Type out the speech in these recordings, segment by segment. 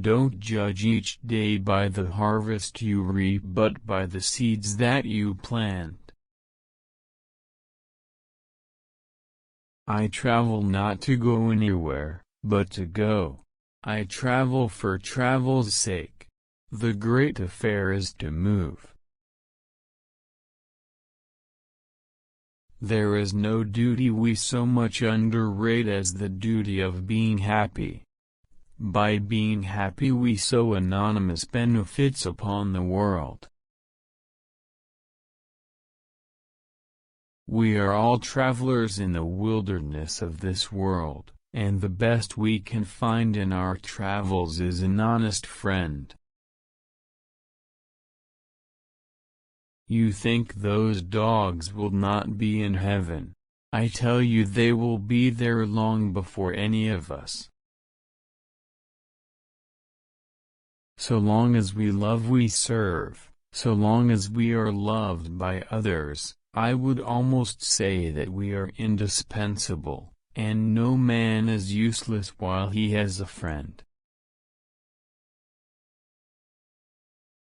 Don't judge each day by the harvest you reap but by the seeds that you plant. I travel not to go anywhere, but to go. I travel for travel's sake. The great affair is to move. There is no duty we so much underrate as the duty of being happy. By being happy we sow anonymous benefits upon the world. We are all travelers in the wilderness of this world, and the best we can find in our travels is an honest friend. You think those dogs will not be in heaven. I tell you they will be there long before any of us. So long as we love we serve, so long as we are loved by others, I would almost say that we are indispensable, and no man is useless while he has a friend.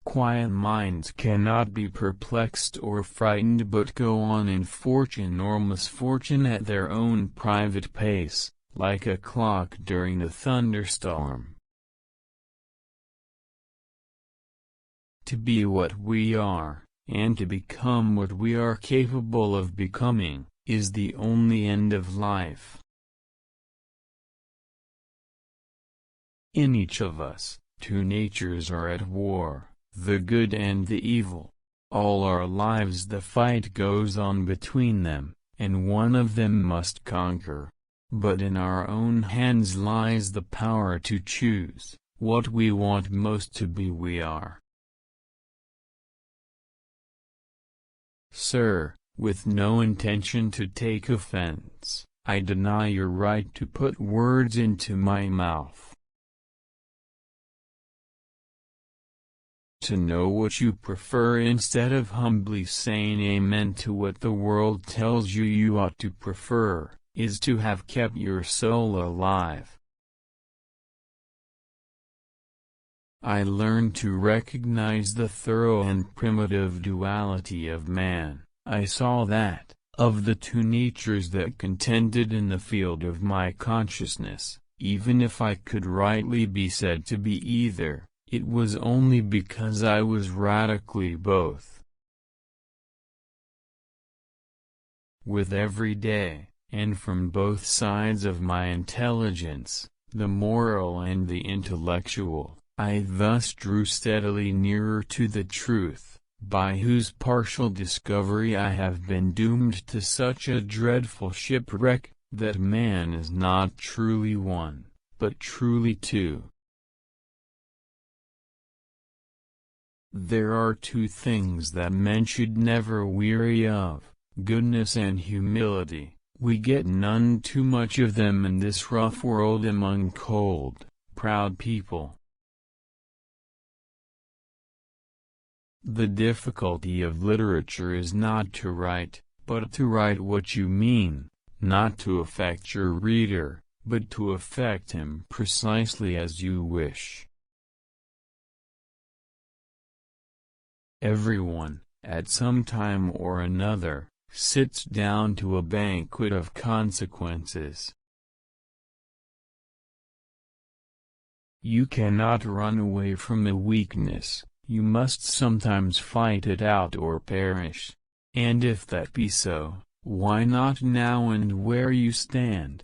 Quiet minds cannot be perplexed or frightened but go on in fortune or misfortune at their own private pace, like a clock during a thunderstorm. To be what we are, and to become what we are capable of becoming, is the only end of life. In each of us, two natures are at war, the good and the evil. All our lives the fight goes on between them, and one of them must conquer. But in our own hands lies the power to choose what we want most to be we are. Sir, with no intention to take offense, I deny your right to put words into my mouth. To know what you prefer instead of humbly saying amen to what the world tells you you ought to prefer, is to have kept your soul alive. I learned to recognize the thorough and primitive duality of man. I saw that, of the two natures that contended in the field of my consciousness, even if I could rightly be said to be either, it was only because I was radically both. With every day, and from both sides of my intelligence, the moral and the intellectual, I thus drew steadily nearer to the truth, by whose partial discovery I have been doomed to such a dreadful shipwreck, that man is not truly one, but truly two. There are two things that men should never weary of, goodness and humility. We get none too much of them in this rough world among cold, proud people. The difficulty of literature is not to write, but to write what you mean, not to affect your reader, but to affect him precisely as you wish. Everyone, at some time or another, sits down to a banquet of consequences. You cannot run away from a weakness, you must sometimes fight it out or perish. And if that be so, why not now and where you stand?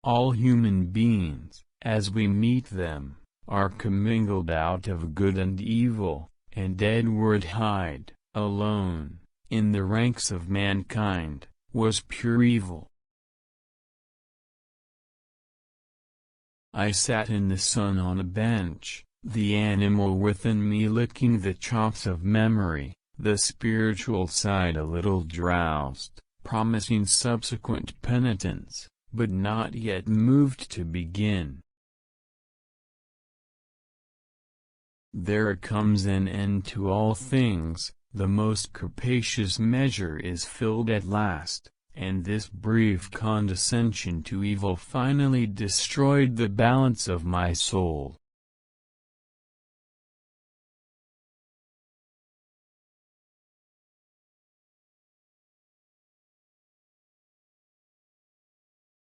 All human beings, as we meet them, are commingled out of good and evil, and Edward Hyde, alone, in the ranks of mankind, was pure evil. I sat in the sun on a bench, the animal within me licking the chops of memory, the spiritual side a little drowsed, promising subsequent penitence, but not yet moved to begin. There comes an end to all things, the most capacious measure is filled at last, and this brief condescension to evil finally destroyed the balance of my soul.